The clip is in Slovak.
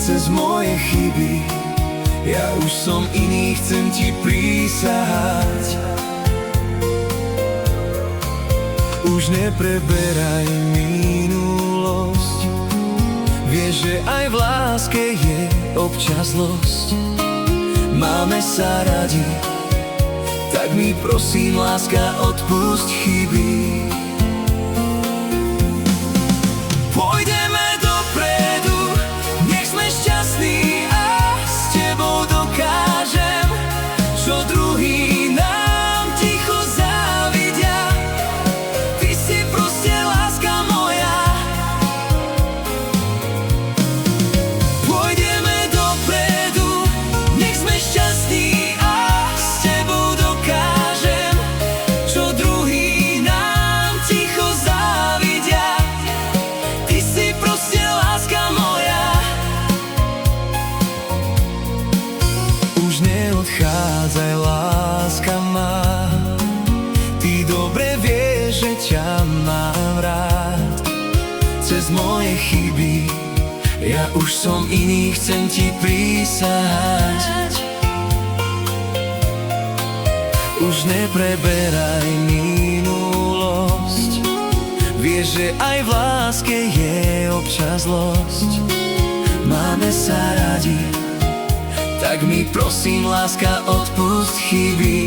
cez moje chyby. Ja už som iný, chcem ti prísahať. Už nepreberaj minulosť, vieš, že aj v láske je občas zlosť. Máme sa radi, tak mi prosím, láska, odpusť chyby. Pôjdeme dopredu, nech sme šťastní a s tebou dokážem, čo druhý nám ticho závidia. Ty si proste láska moja. Pôjdeme dopredu, nech sme šťastní a s tebou dokážem, čo druhý nám ticho závidia. Ty si proste láska moja. Už neodchádzaj, láska má, ty dobre vieš, že ťa mám rád. Cez moje chyby ja už som iný, chcem ti prísahať. Už nepreberaj minulosť, vieš, že aj v láske je občas zlosť. Máme sa radi, tak mi prosím, láska, odpusť chyby.